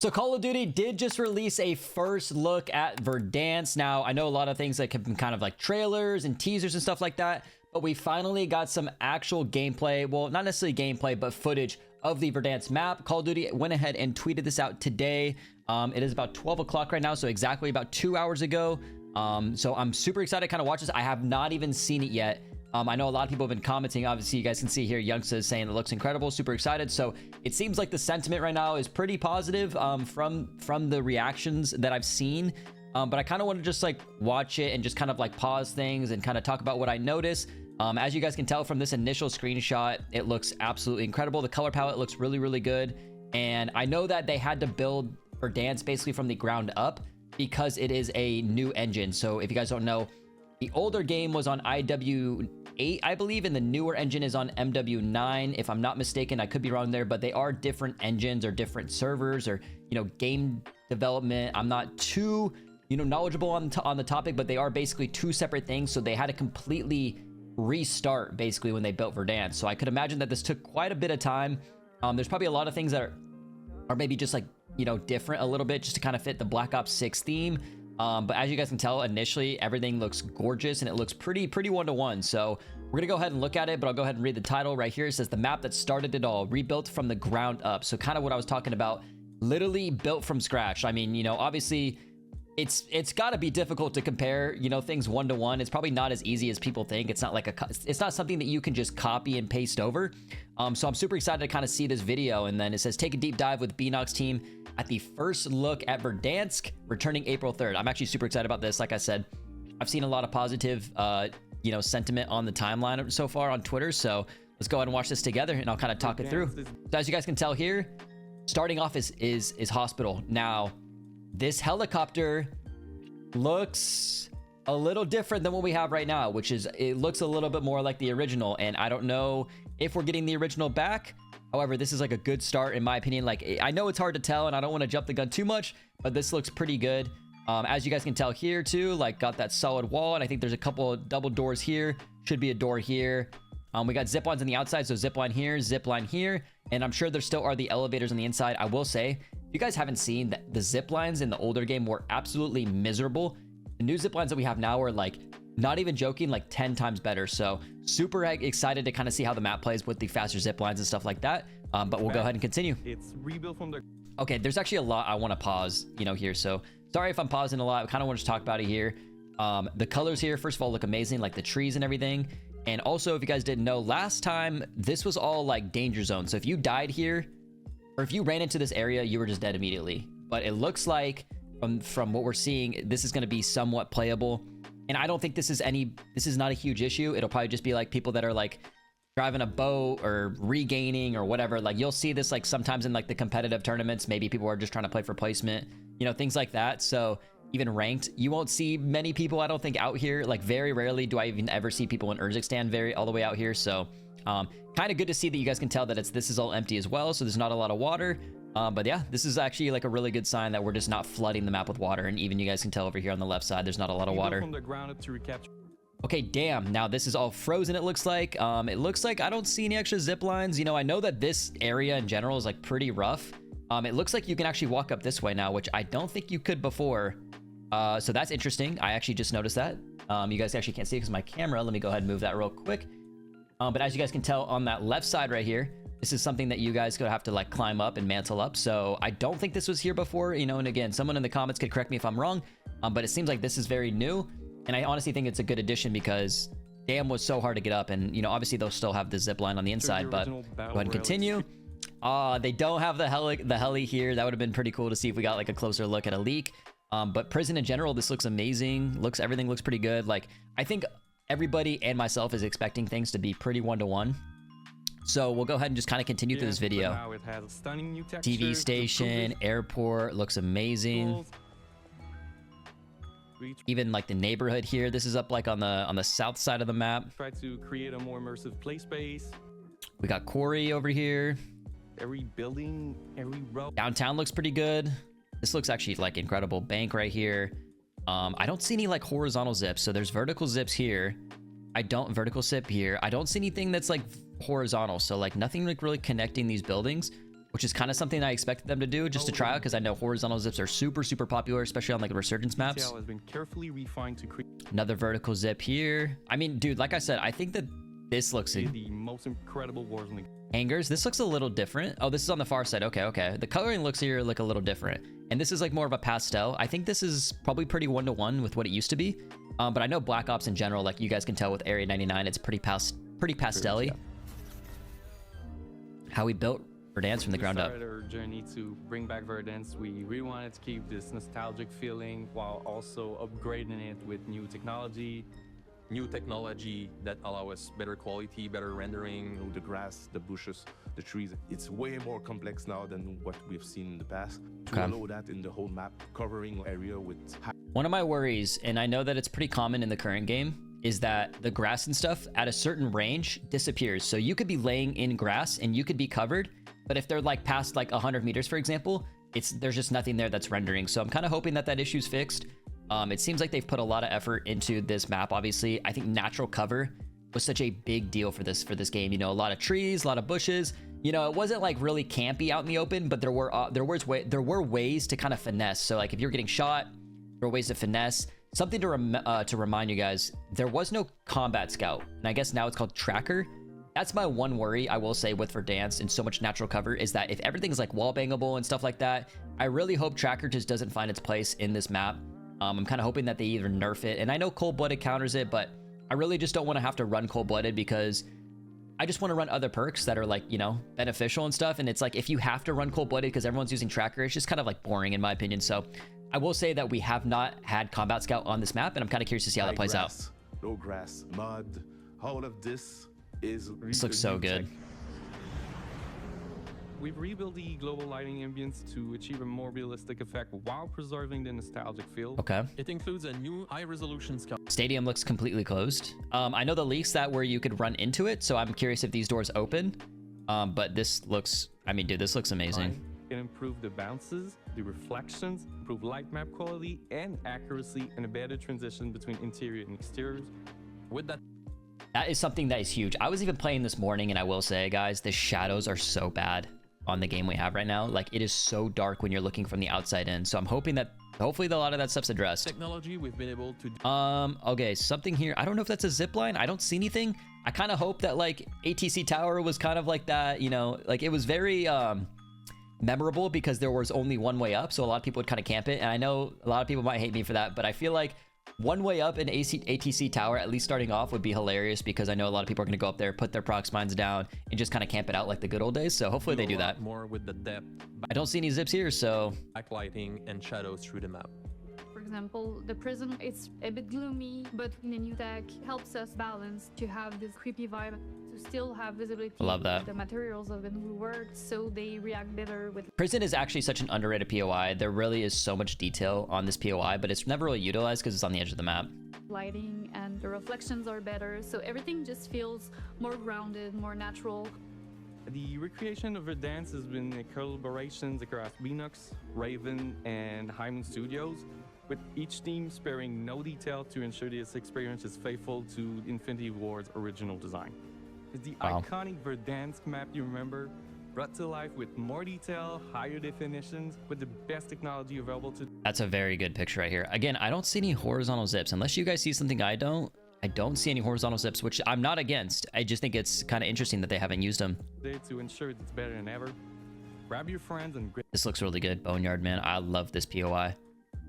So Call of Duty did just release a first look at Verdansk. Now, I know a lot of things that have been kind of like trailers and teasers and stuff like that, but we finally got some actual gameplay. Well, not necessarily gameplay, but footage of the Verdansk map. Call of Duty went ahead and tweeted this out today. It is about 12 o'clock right now, so exactly about 2 hours ago. So I'm super excited to kind of watch this. I have not even seen it yet. I know a lot of people have been commenting. Obviously, you guys can see here, Youngsters saying it looks incredible, super excited. So it seems like the sentiment right now is pretty positive from the reactions that I've seen. But I kind of want to just like watch it and just kind of like pause things and kind of talk about what I noticed. As you guys can tell from this initial screenshot, it looks absolutely incredible. The color palette looks really, really good. And I know that they had to build Verdansk basically from the ground up because it is a new engine. So if you guys don't know, the older game was on IW8, I believe, and the newer engine is on MW9. If I'm not mistaken, I could be wrong there, but they are different engines or different servers or, game development. I'm not too, knowledgeable on the topic, but they are basically two separate things. So they had to completely restart basically when they built Verdansk. So I could imagine that this took quite a bit of time. There's probably a lot of things that are maybe just like, different a little bit just to kind of fit the Black Ops 6 theme. But as you guys can tell, initially everything looks gorgeous and it looks pretty one-to-one. So we're gonna go ahead and look at it, but I'll go ahead and read the title right here. It says the map that started it all, rebuilt from the ground up. So kind of what I was talking about, literally built from scratch. I mean, obviously it's got to be difficult to compare, things one-to-one. It's probably not as easy as people think. It's not like it's not something that you can just copy and paste over. So I'm super excited to kind of see this video. And then it says take a deep dive with Verdansk team at the first look at Verdansk, returning April 3rd. I'm actually super excited about this. Like I said, I've seen a lot of positive, sentiment on the timeline so far on Twitter. So let's go ahead and watch this together and I'll kind of talk it through. So as you guys can tell here, starting off is hospital. Now, this helicopter looks a little different than what we have right now, which is it looks a little bit more like the original. And I don't know if we're getting the original back. However, this is like a good start in my opinion. Like, I know it's hard to tell and I don't want to jump the gun too much, but this looks pretty good. As you guys can tell here too, like got that solid wall. And I think there's a couple of double doors here. Should be a door here. We got zip lines on the outside. So zip line here, zip line here. And I'm sure there still are the elevators on the inside. I will say, if you guys haven't seen that, the zip lines in the older game were absolutely miserable. The new zip lines that we have now are like, not even joking, like 10 times better. So super excited to kind of see how the map plays with the faster zip lines and stuff like that. But we'll go ahead and continue. It's rebuilt from the... Okay, there's actually a lot I want to pause, here. So sorry if I'm pausing a lot. I kind of want to talk about it here. The colors here, first of all, look amazing, like the trees and everything. And also, if you guys didn't know, last time this was all like danger zone. So if you died here or if you ran into this area, you were just dead immediately. But it looks like from what we're seeing, this is going to be somewhat playable. And I don't think this is not a huge issue. It'll probably just be like people that are like driving a boat or regaining or whatever. Like you'll see this like sometimes in like the competitive tournaments. Maybe people are just trying to play for placement, things like that. So even ranked, you won't see many people, I don't think, out here. Like very rarely do I even ever see people in Urzikstan all the way out here. So kind of good to see that you guys can tell that this is all empty as well. So there's not a lot of water. But yeah, this is actually like a really good sign that we're just not flooding the map with water. And even you guys can tell over here on the left side, there's not a lot of water. From the ground up to recapture. Okay, damn. Now this is all frozen, it looks like. It looks like I don't see any extra zip lines. I know that this area in general is like pretty rough. It looks like you can actually walk up this way now, which I don't think you could before. So that's interesting. I actually just noticed that. You guys actually can't see it because my camera. Let me go ahead and move that real quick. But as you guys can tell on that left side right here, this is something that you guys gonna have to like climb up and mantle up. So I don't think this was here before, and again, someone in the comments could correct me if I'm wrong. But it seems like this is very new. And I honestly think it's a good addition because damn was so hard to get up. And, obviously they'll still have the zip line on the inside, but go ahead and continue. They don't have the heli here. That would have been pretty cool to see if we got like a closer look at a leak. But prison in general, this looks amazing. Everything looks pretty good. Like, I think everybody and myself is expecting things to be pretty one-to-one. So we'll go ahead and just kind of continue through this video. Now it has a stunning new texture, TV station, airport, looks amazing. Even like the neighborhood here, this is up like on the south side of the map. Try to create a more immersive play space. We got quarry over here. Every building, every row. Downtown looks pretty good. This looks actually like incredible. Bank right here. I don't see any like horizontal zips. So there's vertical zips here. Vertical zip here. I don't see anything that's like horizontal. So like nothing like really connecting these buildings. which is kind of something I expected them to do just to try out, because I know horizontal zips are super popular, especially on like resurgence maps. Detail has been carefully refined to create Another vertical zip here. I mean, dude, like I said, I think that this looks the most incredible Warzone. hangers. This looks a little different. Oh, this is on the far side. Okay. The coloring looks here like a little different, and this is like more of a pastel. I think this is probably pretty one-to-one with what it used to be. But I know Black Ops in general, like you guys can tell with Area 99, it's pretty pastel-y. Yeah. How we built Verdansk from the ground up. We started our journey to bring back Verdansk. We really wanted to keep this nostalgic feeling while also upgrading it with new technology. New technology that allow us better quality, better rendering. The grass, the bushes, the trees. It's way more complex now than what we've seen in the past. To allow that in the whole map, covering area with... One of my worries, and I know that it's pretty common in the current game, is that the grass and stuff at a certain range disappears. So you could be laying in grass and you could be covered, but if they're like past like 100 meters, for example, there's just nothing there that's rendering. So I'm kind of hoping that that issue's fixed. It seems like they've put a lot of effort into this map. Obviously, I think natural cover was such a big deal for this game. You know, a lot of trees, a lot of bushes. You know, it wasn't like really campy out in the open, but there were ways to kind of finesse. So like if you're getting shot, there were ways to finesse. Something to remind you guys, there was no combat scout, and I guess now it's called tracker. That's my one worry, I will say, with Verdansk and so much natural cover, is that if everything's like wall bangable and stuff like that, I really hope tracker just doesn't find its place in this map. I'm kind of hoping that they either nerf it, and I know cold-blooded counters it, but I really just don't want to have to run cold-blooded, because I just want to run other perks that are like, you know, beneficial and stuff. And it's like, if you have to run cold-blooded because everyone's using tracker, it's just kind of like boring in my opinion. So I will say that we have not had combat scout on this map, and I'm kind of curious to see how that plays out. No grass, mud, all of this is... This looks so good. We've rebuilt the global lighting ambience to achieve a more realistic effect while preserving the nostalgic feel. Okay. It includes a new high-resolution scout. Stadium looks completely closed. I know the leaks that where you could run into it, so I'm curious if these doors open. But this looks, I mean, dude, this looks amazing. It improved the bounces, the reflections, improved light map quality and accuracy, and a better transition between interior and exteriors. With that is something that is huge. I was even playing this morning, and I will say, guys, the shadows are so bad on the game we have right now. Like, it is so dark when you're looking from the outside in. So I'm hoping that hopefully a lot of that stuff's addressed. Technology we've been able to okay, something here. I don't know if that's a zip line. I don't see anything. I kind of hope that like ATC Tower was kind of like that, you know, like it was very memorable because there was only one way up, so a lot of people would kind of camp it. And I know a lot of people might hate me for that, but I feel like one way up in ATC Tower, at least starting off, would be hilarious, because I know a lot of people are going to go up there, put their prox mines down, and just kind of camp it out like the good old days. So hopefully they do that. More with the depth, I don't see any zips here, so backlighting and shadows through the map. For example, the prison, it's a bit gloomy, but the new tech helps us balance to have this creepy vibe, to still have visibility. I love that. The materials have been reworked, so they react better with... Prison is actually such an underrated POI. There really is so much detail on this POI, but it's never really utilized because it's on the edge of the map. Lighting, and the reflections are better, so everything just feels more grounded, more natural. The recreation of Verdansk has been a collaborations across Linux, Raven, and Hyman Studios, with each team sparing no detail to ensure this experience is faithful to Infinity Ward's original design. It's the iconic Verdansk map you remember, brought to life with more detail, higher definitions, with the best technology available to... That's a very good picture right here. Again, I don't see any horizontal zips. Unless you guys see something I don't see any horizontal zips, which I'm not against. I just think it's kind of interesting that they haven't used them. To ensure it's better than ever, grab your friends and this looks really good. Boneyard, man. I love this POI.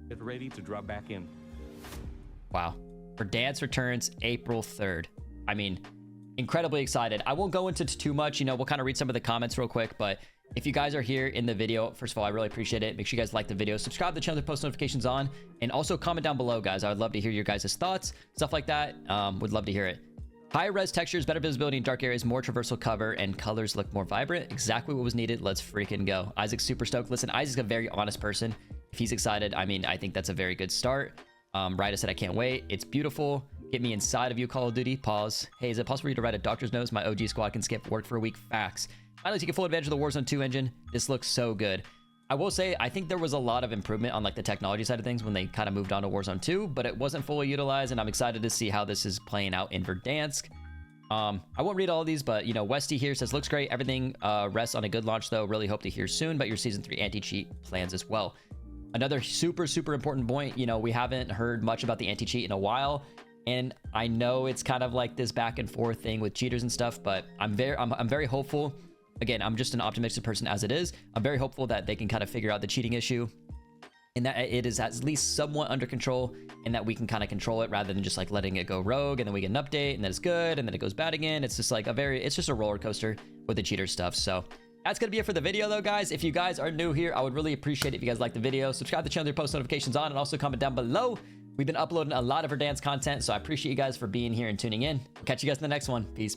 get ready to drop back in. Wow. Verdansk returns April 3rd. I mean, incredibly excited. I won't go into too much, you know, we'll kind of read some of the comments real quick, but if you guys are here in the video, first of all, I really appreciate it. Make sure you guys like the video, subscribe to the channel, post notifications on, and also comment down below, guys. I would love to hear your guys' thoughts, stuff like that. Would love to hear it. High res textures, better visibility in dark areas, more traversal cover, and colors look more vibrant. Exactly what was needed. Let's freaking go. Isaac's super stoked. Listen, Isaac's a very honest person. If he's excited, I mean, I think that's a very good start. Ryda said, I can't wait. It's beautiful. Get me inside of you, Call of Duty. Pause. Hey, is it possible for you to write a doctor's note? My OG squad can skip work for a week. Facts. Finally, you can full advantage of the Warzone 2 engine. This looks so good. I will say, I think there was a lot of improvement on like the technology side of things when they kind of moved on to Warzone 2, but it wasn't fully utilized, and I'm excited to see how this is playing out in Verdansk. I won't read all of these, but you know, Westy here says looks great. Everything rests on a good launch though. Really hope to hear soon about your season 3 anti-cheat plans as well. Another super important point, you know, we haven't heard much about the anti-cheat in a while, and I know it's kind of like this back and forth thing with cheaters and stuff, but I'm very hopeful. Again, I'm just an optimistic person as it is. I'm very hopeful that they can kind of figure out the cheating issue and that it is at least somewhat under control, and that we can kind of control it rather than just like letting it go rogue and then we get an update and then it's good and then it goes bad again. It's just like it's just a roller coaster with the cheater stuff. So that's gonna be it for the video though, guys. If you guys are new here, I would really appreciate it if you guys like the video. Subscribe to the channel with your post notifications on, and also comment down below. We've been uploading a lot of Verdansk content, so I appreciate you guys for being here and tuning in. I'll catch you guys in the next one. Peace.